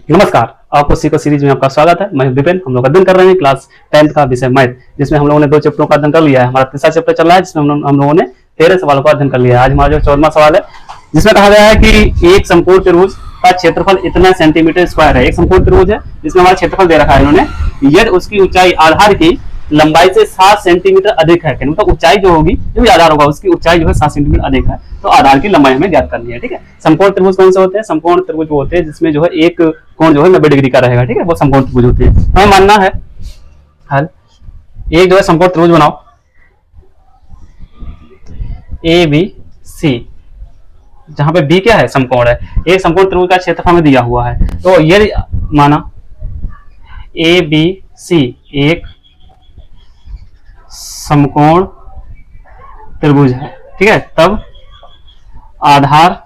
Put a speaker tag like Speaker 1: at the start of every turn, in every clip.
Speaker 1: नमस्कार, आपको सीखो सीरीज में आपका स्वागत है। मैं विपिन। हम लोग अध्ययन कर रहे हैं क्लास 10th का विषय मैथ, जिसमें हम लोगों ने 2 चैप्टरों का अध्ययन कर लिया है। हमारा तीसरा चैप्टर चल रहा है, जिसमें हम लोगों ने 13 सवालों का अध्ययन कर लिया है। आज हमारा जो 14वां सवाल है, जिसमें कहा गया है कि एक समकोण त्रिभुज का क्षेत्रफल इतना सेंटीमीटर स्क्वायर है। एक समकोण त्रिभुज है जिसमें हमारा क्षेत्रफल दे रखा है इन्होंने, यदि उसकी ऊंचाई आधार की लंबाई से 7 सेंटीमीटर अधिक है। मतलब ऊंचाई जो होगी, जो भी आधार होगा उसकी ऊंचाई जो है 7 सेंटीमीटर अधिक है, तो आधार की लंबाई हमें ज्ञात करनी है। ठीक है। समकोण त्रिभुज कौन से होते हैं? समकोण त्रिभुज वो होते हैं जिसमें जो है एक कोण जो है 90 डिग्री का रहेगा। ठीक है, वो समकोण त्रिभुज होते हैं। हमें मानना है हल एक जो है समकोण त्रिभुज बनाओ ए बी सी, जहां पे बी क्या है? समकोण है। एक समकोण त्रिभुज का क्षेत्रफल हमें दिया हुआ है, तो ये माना ए बी सी एक समकोण त्रिभुज है। ठीक है, तब आधार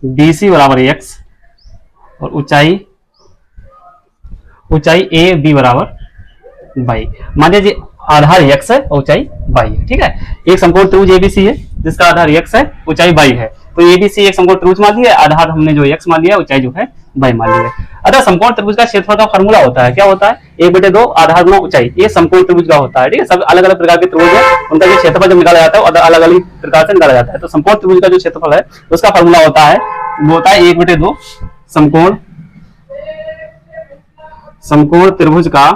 Speaker 1: BC बराबर x और ऊंचाई ए बी बराबर y। मान लीजिए आधार x है और ऊंचाई y है। ठीक है, एक समकोण त्रिभुज ABC है जिसका आधार x है, ऊंचाई y है। तो ABC एक समकोण त्रिभुज मान लिया, आधार हमने जो x मान लिया, ऊंचाई जो है y मान लिया। अतः समकोण त्रिभुज का क्षेत्रफल का फार्मूला होता है, क्या होता है? 1/2 आधार गुणा ऊंचाई। ये समकोण त्रिभुज का होता है। ठीक है, सब अलग अलग प्रकार के त्रिभुज है, उनका जो क्षेत्रफल जब निकाला जाता है अलग अलग प्रकार से निकाला जाता है। तो समकोण त्रिभुज का जो क्षेत्रफल है उसका फार्मूला होता है, वो होता है 1/2 समकोण त्रिभुज का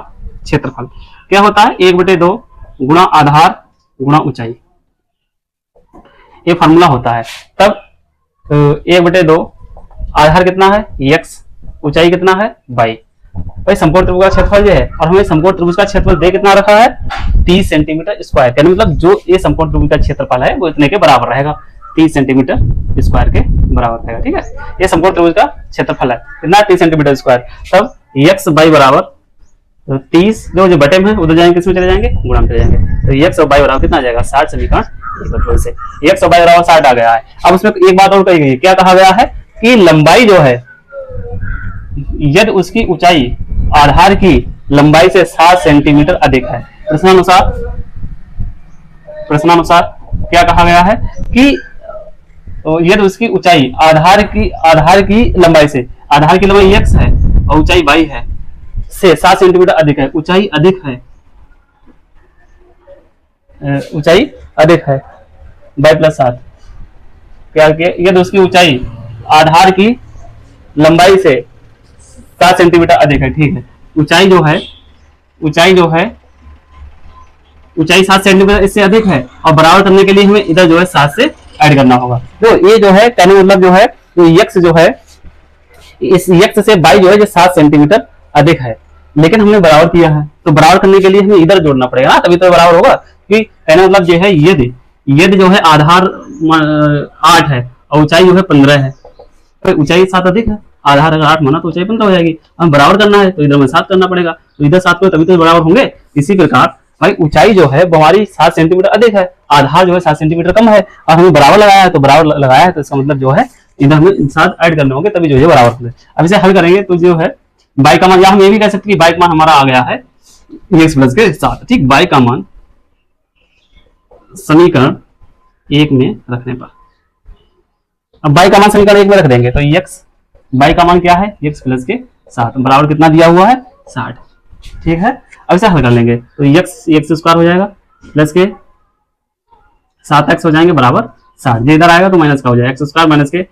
Speaker 1: क्षेत्रफल। क्या होता है? 1/2 गुणा आधार गुणा ऊंचाई, ये फार्मूला होता है। तब 1/2 आधार कितना है? x, ऊंचाई कितना है? y। भाई समकोण त्रिभुज का क्षेत्रफल ये है, और हमें समकोण त्रिभुज का क्षेत्रफल दे कितना रखा है? 30 सेंटीमीटर स्क्वायर। यानी मतलब जो ये समकोण त्रिभुज का क्षेत्रफल है वो इतने के बराबर रहेगा, 30 सेंटीमीटर स्क्वायर के बराबर रहेगा। ठीक है, ये समकोण त्रिभुज का क्षेत्रफल है, कितना? 30 सेंटीमीटर स्क्वायर। तब x y बराबर 30, जो बटे में उधर जाएंगे, किसमें चले जाएंगे? गुणा में चले जाएंगे। तो x और y बराबर कितना आ जाएगा? 60। समीकरण से x और y बराबर 60 आ गया है। अब उसमें एक बात और कही गई, क्या कहा गया है कि लंबाई जो है, यदि उसकी ऊंचाई आधार की लंबाई से 7 सेंटीमीटर अधिक है। प्रश्नानुसार क्या कहा गया है कि यदि उसकी ऊंचाई आधार की लंबाई से, आधार की लंबाई x है और ऊंचाई y है, से 7 सेंटीमीटर अधिक है। ऊंचाई अधिक है, ऊंचाई अधिक है y + 7। क्या यदि उसकी ऊंचाई आधार की लंबाई से 7 सेंटीमीटर अधिक है। ठीक है, ऊंचाई ऊंचाई 7 सेंटीमीटर इससे अधिक है, और बराबर करने के लिए हमें इधर जो है 7 से ऐड करना होगा। तो ये जो है कहने मतलब जो है, तो x जो है, इस x से y जो है जो 7 सेंटीमीटर अधिक है, लेकिन हमने बराबर किया है, तो बराबर करने के लिए हमें इधर जोड़ना पड़ेगा ना, तभी तो बराबर होगा। कि कहने मतलब जो है यदि जो है आधार 8 है और ऊंचाई जो है 15 है, तो ऊंचाई 7 अधिक है, आधार अगर 8 माना तो ऊंचाई 15 हो जाएगी। हम बराबर करना है तो इधर में 7 करना पड़ेगा, तो इधर 7 को तभी तो बराबर होंगे। इसी प्रकार भाई ऊंचाई जो है वो हमारी 7 सेंटीमीटर अधिक है, आधार जो है 7 सेंटीमीटर कम है, और हमें बराबर लगाया है, तो बराबर लगाया है तो इसका मतलब जो है इधर हमें 7 ऐड करने होंगे, तभी जो है बराबर होंगे। अब इसे हल करेंगे तो जो है y का मान, या हम ये भी कह सकते हैं कि y का मान हमारा आ गया है x + के 7। ठीक, y का मान समीकरण 1 में रखने पर, अब y का मान समीकरण 1 में रख देंगे तो y का मान क्या है? x + के 7 बराबर कितना दिया हुआ है? 60। ठीक है, अब इसे हल कर लेंगे तो x स्क्वायर हो जाएगा प्लस के 7x हो जाएंगे बराबर 60। इधर आएगा तो माइनस का हो जाएगा, x स्क्वायर माइनस के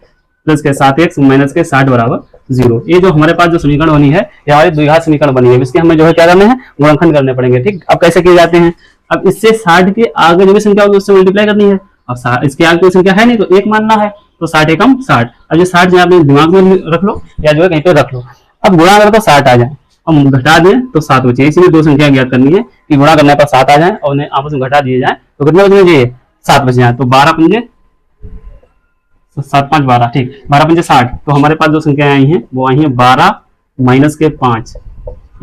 Speaker 1: प्लस के 7x माइनस के 60 बराबर 0। ये जो हमारे पास जो समीकरण बनी है, ये हमारी द्विघात समीकरण बनी है, इसके हमें जो है क्या करने हैं? गुणनखंड करने पड़ेंगे। ठीक, अब कैसे किए जाते हैं? अब इससे 60 के आगे जो भी संख्या होगी उससे मल्टीप्लाई करनी है। अब इसके आगे कोई संख्या है नहीं तो 1 मानना है, तो 60 एकम 60। अब ये 60 अपने दिमाग में रख लो या जो है कहीं पे रख लो। अब गुणा करो तो 60 आ जाए, अब घटा दें तो 7 बचे। इसीलिए 2 संख्या ज्ञात करनी है कि गुणा करने पर 7 आ जाए और उन्हें आपस में घटा दिए जाए तो कितने बचने चाहिए? 7 बच जाए। तो 12 पंजे 7 5 12। ठीक, 12 पंजे 60। तो हमारे पास जो संख्या आई हैं वो आई हैं 12 माइनस के 5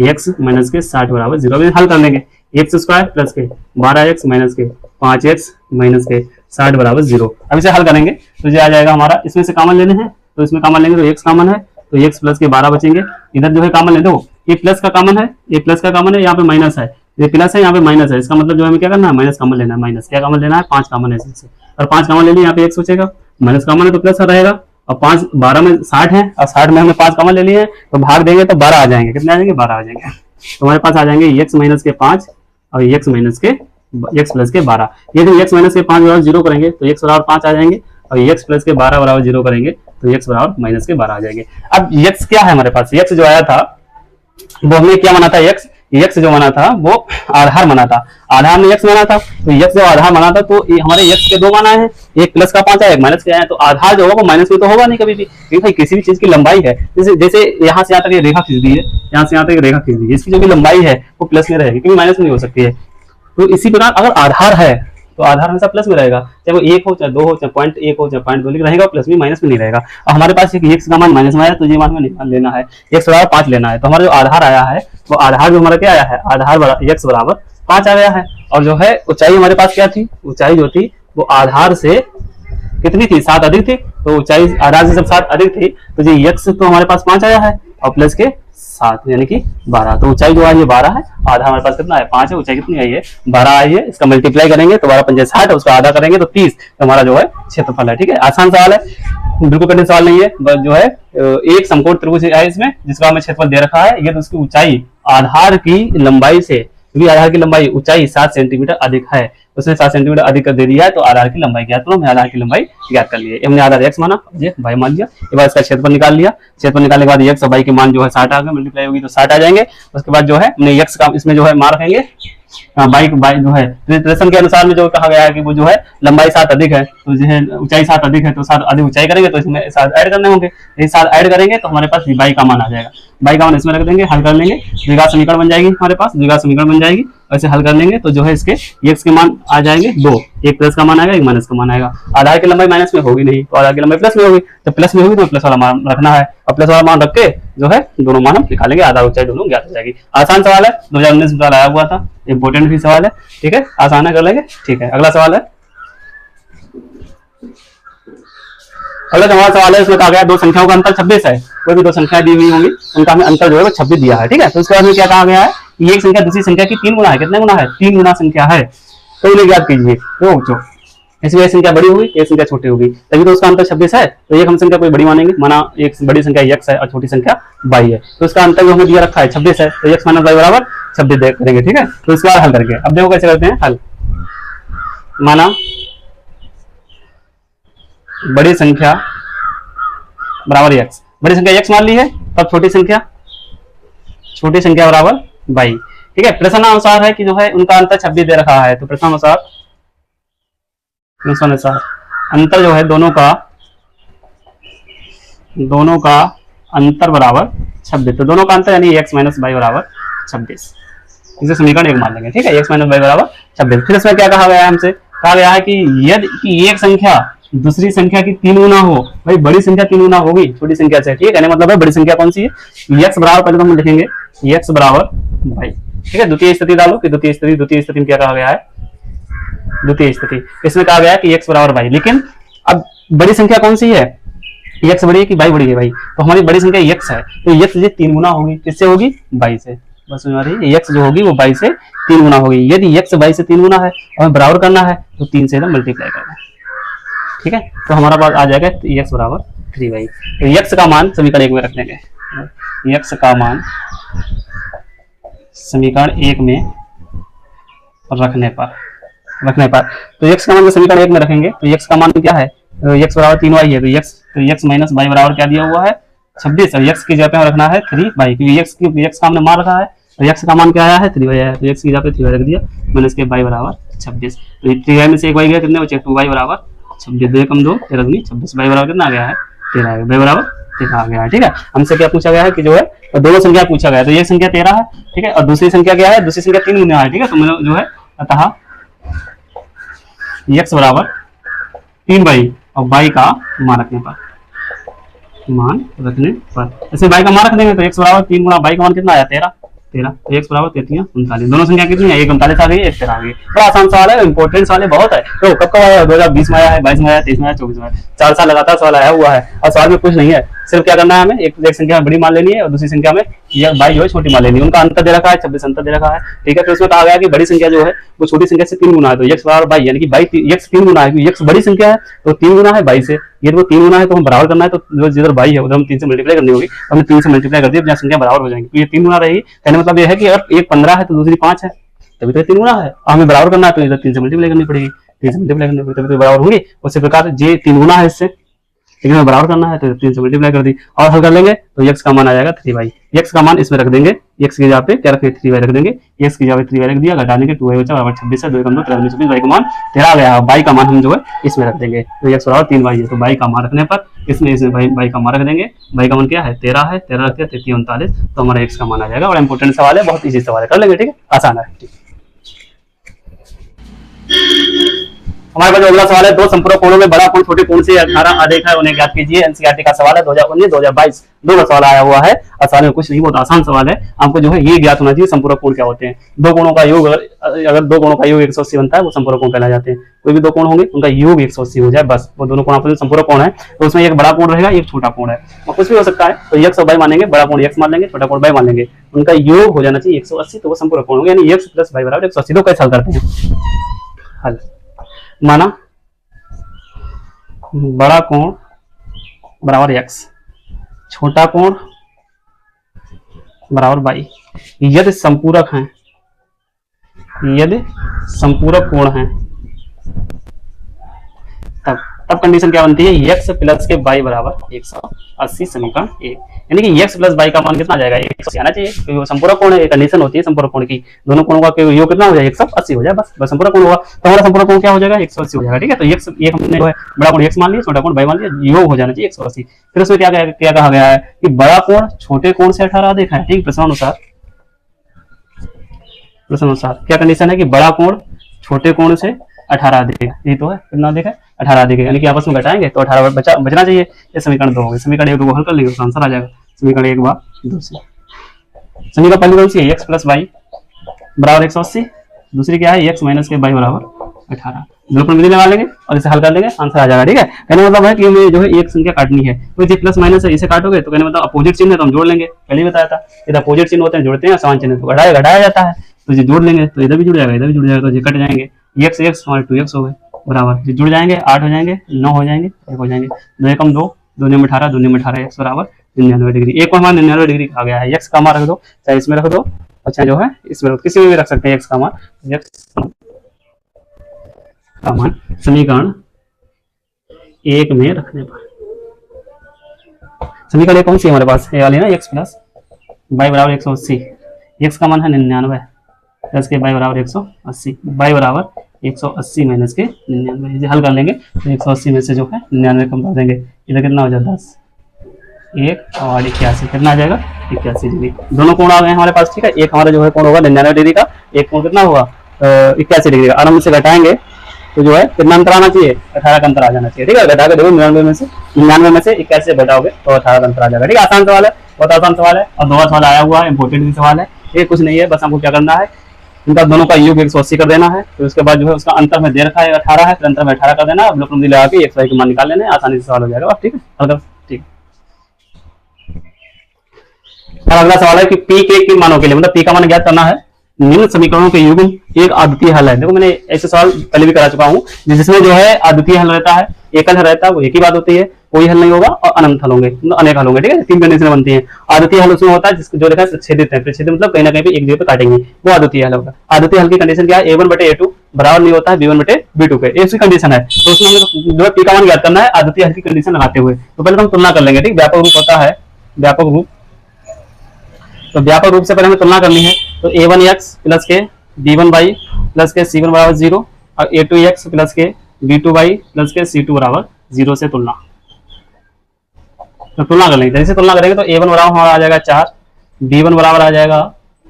Speaker 1: x माइनस के 60 बराबर 0। हल कर लेंगे, x स्क्वायर प्लस के 12x माइनस के 5x माइनस के 60 बराबर 0। अब इसे हल करेंगे तो ये आ जाएगा हमारा, इसमें से कॉमन लेने हैं तो इसमें कॉमन लेंगे तो x कॉमन है, तो x प्लस के 12 बचेंगे। इधर जो है कॉमन ले दो, ये प्लस का कॉमन है, ये प्लस का कॉमन है, यहाँ पे माइनस है, ये प्लस है, यहाँ पे माइनस है। इसका मतलब जो हमें क्या करना है? माइनस कॉमन लेना है। माइनस क्या कॉमन लेना है? 5 कॉमन है इससे, और 5 कॉमन ले लिया, यहाँ पे x बचेगा, माइनस कॉमन है तो प्लस रहेगा, और 5 12 में 60 है और 60 में हमने 5 कॉमन ले लिए हैं, तो भाग देंगे तो 12 आ जाएंगे। कितने आ जाएंगे? 12 आ जाएंगे। तो हमारे पास आ जाएंगे x माइनस के 5 और x प्लस के 12। ये जो x माइनस के 5 बराबर 0 करेंगे तो x बराबर 5 आ जाएंगे, और x प्लस के 12 बराबर 0 करेंगे तो x बराबर माइनस के 12 आ जाएंगे। अब x क्या है हमारे पास? x जो आया था वो हमने क्या माना था? x जो माना था वो आधार माना था। आधार में x माना था, तो x जो आधार माना था तो हमारे x के दो माना है, एक प्लस का 5 है, एक माइनस का है। तो आधार जो होगा वो माइनस में तो होगा नहीं कभी भी, क्योंकि भाई किसी भी चीज की लंबाई है, जैसे यहाँ से यहाँ तक ये रेखा खींच दी है, यहाँ से यहाँ तक रेखा खींच दी है, इसकी जो भी लंबाई है वो प्लस में रहेगी, क्योंकि माइनस में नहीं हो सकती है। तो इसी प्रकार अगर आधार है तो आधार हमेशा प्लस में रहेगा, चाहे वो 1 हो चाहे 2 हो चाहे 0.1 हो चाहे 0.2, लेकिन रहेगा प्लस में, माइनस में नहीं रहेगा। और हमारे पास एक x का मान माइनस में आया तो ये मान में लेना है, x बराबर 5 लेना है। तो हमारा जो आधार आया है वो आधार जो हमारा क्या आया है? आधार x बराबर 5 आ गया है। और जो है ऊंचाई हमारे पास क्या थी? ऊंचाई जो थी वो आधार से कितनी थी? 7 अधिक थी। तो ऊंचाई आधार से जब 7 अधिक थी तो ये x तो हमारे पास 5 आया है और प्लस के 7 यानी कि 12। तो ऊंचाई जो है ये 12 है, आधा हमारे पास कितना है? 5 है। ऊंचाई कितनी आई है? 12 आई है। इसका मल्टीप्लाई करेंगे तो 12 पंजे 60, उसका आधा करेंगे तो 30, तो हमारा जो है क्षेत्रफल है। ठीक है, आसान सवाल है, बिल्कुल कठिन सवाल नहीं है। बस जो है एक समकोण त्रिभुज है इसमें जिसका हमें क्षेत्रफल दे रखा है, ये तो उसकी ऊंचाई आधार की लंबाई से, क्योंकि आधार की लंबाई ऊंचाई 7 सेंटीमीटर अधिक है, उसने 7 सेंटीमीटर अधिक कर दे दिया है, तो आधार की लंबाई ज्ञात करो। हमने आधार की लंबाई ज्ञात कर ली है। हमने आधार x माना, ये y मान लिया, एक बार इसका क्षेत्रफल निकाल लिया। क्षेत्रफल निकालने के बाद x और y के मान जो है 60 आ गए, मल्टीप्लाई होगी तो 60 आ जाएंगे। उसके बाद जो है हमने x का इसमें जो है मान रखेंगे, बाइक जो है रिलेशन के अनुसार में जो कहा गया है कि वो जो है लंबाई 7 अधिक है, तो जो है ऊंचाई 7 अधिक है, तो 7 अधिक ऊंचाई करेंगे तो इसमें 7 ऐड करने होंगे। ये 7 ऐड करेंगे तो हमारे पास बाई का मान आ जाएगा। बाई का मान इसमें रख देंगे, हल कर लेंगे, द्विघात समीकरण बन जाएगी हमारे पास, द्विघात समीकरण बन जाएगी। ऐसे हल कर लेंगे तो जो है इसके x के मान आ जाएंगे 2, एक प्लस का मान आएगा, एक माइनस का मान आएगा। आधार की लंबाई माइनस में होगी नहीं, तो आधार की लंबाई प्लस में होगी, तो प्लस में होगी तो प्लस वाला मान रखना है, और प्लस वाला मान रख के जो है दोनों मान हम निकालेंगे, आधार ऊंचाई दोनों ज्ञात हो जाएगी। आसान सवाल है, 2019 में आया हुआ था, इंपोर्टेंट भी सवाल है। ठीक है, आसान है, कर लेंगे। ठीक है, अगला सवाल है, अगला हमारा सवाल है, इसमें कहा गया दो संख्याओं का अंतर 26 है। कोई भी दो संख्याएं दी हुई होंगी उनका हमें अंतर जो है वो 26 दिया है। ठीक है, तो उसके बाद में क्या कहा गया है कि एक संख्या दूसरी संख्या की 3 गुना है। कितने गुना है? 3 गुना संख्या है, तो उन्हें ज्ञात कीजिए। तो इसमें एक संख्या बड़ी होगी, एक संख्या छोटी होगी, तभी तो उसका अंतर 26 है। तो एक हम संख्या कोई बड़ी मानेंगे, माना एक बड़ी संख्या x है और छोटी संख्या y है, तो उसका अंतर जो हमें दिया रखा है 26 है, तो x माइनस y बराबर 26 करेंगे। ठीक है, तो इसके बाद हल करके अब देखो कैसे करते हैं हल। माना बड़ी संख्या बराबर x, बड़ी संख्या x मान ली है, तब छोटी संख्या बराबर y। ठीक है, प्रश्नानुसार है कि जो है उनका अंतर 26 दे रखा है, तो प्रश्नानुसार अंतर जो है दोनों का अंतर बराबर 26, तो दोनों का अंतर यानी x माइनस y बराबर 26, इसे समीकरण 1 मान लेंगे। ठीक है, x माइनस y बराबर 26। फिर इसमें क्या कहा गया है हमसे? कहा गया है कि यदि एक संख्या दूसरी संख्या की 3 गुना हो, भाई बड़ी संख्या 3 गुना होगी छोटी संख्या से। ठीक है, मतलब है बड़ी संख्या कौन सी है? x बराबर, पहले तो हम लिखेंगे x बराबर y। ठीक है, द्वितीय स्थिति डालो कि द्वितीय स्थिति में क्या कहा गया है? द्वितीय स्थिति इसमें कहा गया कि x बराबर y, लेकिन अब बड़ी संख्या कौन सी है? x बड़ी है कि y बड़ी है? भाई तो हमारी बड़ी संख्या x है, तो x ये 3 गुना होगी, किससे होगी? y से। बस हमारी x जो होगी वो y से 3 गुना होगी। यदि x y से 3 गुना है और हमें बराबर करना है तो 3 से मल्टीप्लाई करना है। ठीक है, तो हमारा पास आ जाएगा x बराबर 3y। तो x का मान समीकरण 1 में रख देंगे, x का मान समीकरण 1 में रखने पर तो x का मान को समीकरण 1 में रखेंगे, तो x का मान क्या है? x बराबर 3y है, तो x माइनस y बराबर क्या दिया हुआ है? 26, और x की जगह पे रखना है 3y, क्योंकि x का हमने मान रखा है, तो x का मान क्या आया है? 3y आया है, तो x की जगह पे 3y रख दिया, माइनस के y बराबर 26। तो 3y में से एक y गया, कितने बचे? 2y बराबर 26, 2 कम 2 13 दूनी 26, y बराबर कितना आ गया है? 13 आ गया, y बराबर 13 आ गया है। ठीक है, हमसे क्या पूछा गया है कि जो है दोनों संख्या पूछा गया है, तो एक संख्या 13 है। ठीक है, और दूसरी संख्या क्या है? दूसरी संख्या 3 गुना है। ठीक है, तो जो है अतः x बराबर 3y और y का मान रखने पर ऐसे y का मान रख देंगे, तो x बराबर 3 गुना y का मान कितना आया? 13, तो x बराबर 33 39, दोनों संख्या कितनी है? एक 39 आ गई, एक 13 आ गई। बड़ा आसान सवाल है, इंपॉर्टेंट सवाल है, बहुत है। तो कब आया? 2020 में आया है, 22 में आया, 23 में आया, 24 में आया, 4 साल लगातार सवाल आया हुआ है, और सवाल में कुछ नहीं है, सिर्फ क्या करना है हमें, एक संख्या बड़ी मान लेनी है और दूसरी संख्या में यह बाई जो है छोटी मान लेनी है। उनका अंतर दे रखा है 26 अंतर दे रखा है, ठीक है। फिर उसमें कहा गया कि बड़ी संख्या जो है वो छोटी संख्या से 3 गुना है, तो x बराबर बाई, यानी कि बाई x 3 गुना है, x बड़ी संख्या है तो 3 गुना है बाई से, ये तो 3 गुना है तो हम बराबर करना है, तो जिधर बाई है उधर हम 3 से मल्टीप्लाई करनी होगी, हमने 3 से मल्टीप्लाई कर दी, जहाँ संख्या बराबर हो जाएंगी तो ये 3 गुना रहेगी। कहने मतलब ये है कि अगर एक 15 है तो दूसरी 5 है, तभी तो 3 गुना है, हमें बराबर करना है तो इधर 3 से मल्टीप्लाई करनी पड़ेगी, 3 से मल्टीप्लाई करनी पड़ेगी तभी तो बराबर होगी। उसी प्रकार ये 3 गुना है इससे, लेकिन हमें बराबर करना है तो 3 से मल्टीप्लाई कर दी और हल कर लेंगे तो x का मान आ जाएगा 3y। x का मान इसमें रख देंगे, x की जगह पे क्या रखेंगे 3y रख देंगे, x की जगह पे 3y रख दिया, घटा देंगे 2y बचा बराबर 26 है, 2 कम 2 13 26, y का मान 13 आ गया। y का मान हम जो है इसमें रख देंगे, तो x बराबर 3y है, तो y का मान रखने पर इसमें y का मान रख देंगे, y का मान क्या है 13 है, 13 रखते हैं 33 39, तो हमारा x का मान आ जाएगा। बड़ा इंपॉर्टेंट सवाल है, बहुत ईजी सवाल है, कर लेंगे, ठीक है, आसान है। ठीक, हमारे पास अगला सवाल है, दो संपूरक कोणों में बड़ा कोण छोटे कोण से 18 अधिक है, उन्हें ज्ञात कीजिए। एनसीईआरटी का सवाल है 2019-2022 दो का सवाल आया हुआ है, आसान में कुछ नहीं, बहुत आसान सवाल है। आपको जो है ये ज्ञात होना चाहिए संपूरक कोण क्या होते हैं। दो कोणों का योग, अगर दो कोणों का योग 180 बनता है वो संपूरक कोण कहलाए जाते हैं। कोई भी दो कोण होंगे उनका योग 180 हो जाए बस, वो दोनों कोण आपस में संपूरक कोण है, तो उसमें एक बड़ा कोण रहेगा एक छोटा कोण है, और कुछ भी हो सकता है, तो x और y मानेंगे, बड़ा कोण x मान लेंगे, छोटा कोण y मान लेंगे, उनका योग हो जाना चाहिए 180, तो वो संपूरक कोण होगा, यानी x + y बराबर 180। तो कैसे हल करते हैं, हल माना बड़ा कोण बराबर x, छोटा कोण बराबर y, यदि संपूरक हैं, यदि संपूरक कोण हैं तब कंडीशन क्या बनती है, x + के y बराबर 180 समीकरण 1, यानी कि x + y का मान कितना आ जाएगा 180 आना चाहिए, क्योंकि वो संपूरक कोण है, कंडीशन होती है संपूरक कोण की, दोनों कोणों का योग कितना हो जाए 180 हो जाए बस संपूरक कोण होगा, तो हमारा संपूरक कोण क्या हो जाएगा 180 हो जाएगा, ठीक है। तो x एक हमने जो है बड़ा कोण x मान लिया, छोटा कोण y मान लिया, योग हो जाना चाहिए 180। फिर उसमें क्या कहा गया है कि बड़ा कोण छोटे कोण से 18 अधिक है, ठीक, प्रश्नानुसार क्या कंडीशन है कि बड़ा कोण छोटे कोण से 18 अधिक है, ये तो है कितना अधिक है 18 अधिक है, यानी कि आपस में घटाएंगे तो 18 बचना चाहिए। ये समीकरण 2 हो गई, समीकरण 1 2 हल कर लेंगे तो आंसर आ जाएगा, समीकरण 1 बार 2 से। समीकरण पहली कौन सी है, x + y बराबर 180, दूसरी क्या है x - के y बराबर 18, दोनों पर विधि लगा लेंगे और इसे हल कर लेंगे, आंसर आ जाएगा, ठीक है। कहने मतलब है कि हमें जो है एक संख्या काटनी है, कोई जो प्लस माइनस है इसे काटोगे तो कहने मतलब अपोजिट चिन्ह है तो हम जोड़ लेंगे, पहले ही बताया था, यदि अपोजिट चिन्ह होते हैं जोड़ते हैं, समान चिन्ह तो घटाया जाता है, तो ये जोड़ लेंगे तो इधर भी जुड़ जाएगा इधर भी जुड़ जाएगा, तो ये कट जाएंगे, x और 2x हो गए बराबर, ये जुड़ जाएंगे 8 हो जाएंगे 9 हो जाएंगे 1 हो जाएंगे, 2 एकम 2 2 9 18 2 9 18 x बराबर 99 डिग्री। एक को हमारा 99 डिग्री आ गया है, x का मान रख दो, चाहे इसमें रख दो, अच्छा जो है इसमें किसी में भी रख सकते हैं x का मान, x का मान समीकरण 1 में रखने पर, समीकरण 1 कौन सी है हमारे पास, ये वाली ना, x + y बराबर 180, x का मान है 99 प्लस के y बराबर 180, y बराबर 180 - के 99, हल कर लेंगे तो 180 में से जो है 99 कम कर देंगे, इधर कितना हो जाता है 10 1 और 81, कितना आ जाएगा 81 डिग्री। दोनों कोण आ गए हमारे पास, ठीक है। एक हमारा जो है कोण होगा 99 डिग्री का, एक कोण कितना होगा 81 डिग्री का, और हम इसे घटाएंगे तो जो है कितना अंतर आना चाहिए 18 का अंतर आ जाना चाहिए, ठीक है। घटा के देखो 99 में से 81 से घटाओगे तो 18 का अंतर आ जाएगा, ठीक है। आसान सवाल है, बहुत आसान सवाल है, और 2 सवाल आया हुआ है, इंपॉर्टेंट भी सवाल है, ये कुछ नहीं है, बस हमको क्या करना है, इनका दोनों का योग 180 कर देना है, फिर उसके बाद जो है उसका अंतर में दे रखा है 18 है, फिर अंतर में 18 कर देना, अब लोग लगा के x y के मान निकाल लेने, आसानी से सवाल हो जाएगा, ठीक है। ठीक, और अगला सवाल है कि p के मानों के लिए, मतलब p का मान ज्ञात करना है, निम्न समीकरणों के युग्म एक अद्वितीय हल है। देखो मैंने ऐसे सवाल पहले भी करा चुका हूँ, जिसमें जो है अद्वितीय हल रहता है, एकल हल रहता है, वो एक ही बात होती है, कोई हल नहीं होगा, और अनंत हल होंगे, मतलब अनेक हल होंगे, ठीक है। 3 कंडीशन बनती है। अद्वितीय हल उसमें होता है जिसको जो लिखा है छेदित है, छेदित मतलब कहीं ना कहीं एक जगह पे काटेंगे, वो अद्वितीय हल होगा। अद्वितीय हल की कंडीशन क्या है, a1/a2 बराबर नहीं होता है b1/b2 के, ऐसी कंडीशन है, तो उसमें हमें जो है p का मान ज्ञात करना है अद्वितीय हल की कंडीशन लगाते हुए। तो पहले हम तुलना कर लेंगे, ठीक, व्यापक रूप होता है, व्यापक रूप, तो व्यापक रूप से पहले हमें तुलना करनी है, तो a1x + के b1y + के c1 बराबर 0 और a2x + के b2y + के c2 बराबर 0 से तुलना, तो तुलना कर लेंगे। जैसे तुलना करेंगे तो a1 बराबर हमारा आ जाएगा 4, b1 बराबर आ जाएगा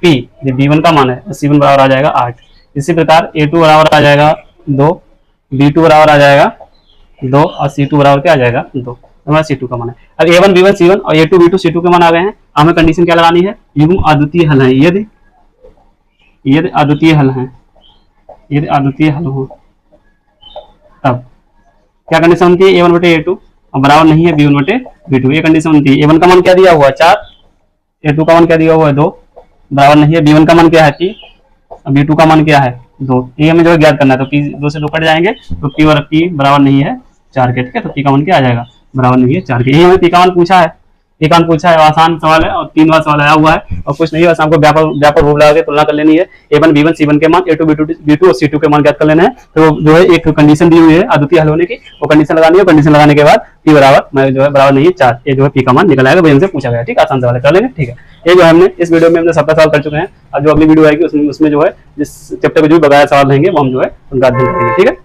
Speaker 1: p, ये b1 का मान है, और c1 बराबर आ जाएगा 8। इसी प्रकार a2 बराबर आ जाएगा 2, b2 बराबर आ जाएगा 2 और c2 बराबर क्या आ जाएगा 2, हमारा c2 का मान है। अब a1 b1 c1 और a2 b2 c2 के मान आ गए हैं, हमें कंडीशन क्या लगानी है, युग्म अद्वितीय हल है, यदि अद्वितीय हल है, यदि अद्वितीय हल हो तब क्या कंडीशन होती है, a1/a2 और बराबर नहीं है B1 बटे B2, ये कंडीशन बनती है। A1 का मान क्या दिया हुआ है 4, A2 का मान क्या दिया हुआ है 2, बराबर नहीं है B1 का मान क्या है P, B2 का मान क्या है 2। ये हमें जो है ज्ञात करना है, तो P 2 से 2 कट जाएंगे तो P और P बराबर नहीं है 4 के, ठीक है। तो P का मान क्या आ जाएगा, बराबर नहीं है 4 के। यही हमें P का मान पूछा है, एक आंक पूछा है, आसान सवाल है और 3 बार सवाल आया हुआ है और कुछ नहीं है, बस हमको व्यापक रूप लगा के तुलना कर लेनी है। A1 B1 C1 के मान, A2 B2 और C2 के मान ज्ञात कर लेना है। तो जो है एक कंडीशन दी हुई है अद्वितीय हल होने की, वो कंडीशन लगानी है। कंडीशन लगाने के बाद P बराबर मैं जो है बराबर नहीं है 4, ये जो है P का मान निकल आएगा, वही हमसे पूछा गया, ठीक है। आसान सवाल कर लेंगे, ठीक है। ये जो है हमने इस वीडियो में हमने 17 सवाल कर चुके हैं। अब जो अगली वीडियो आएगी उसमें जो है जिस चैप्टर में जो बकाया सवाल रहेंगे वो हम जो है उनका अध्ययन करेंगे, ठीक है।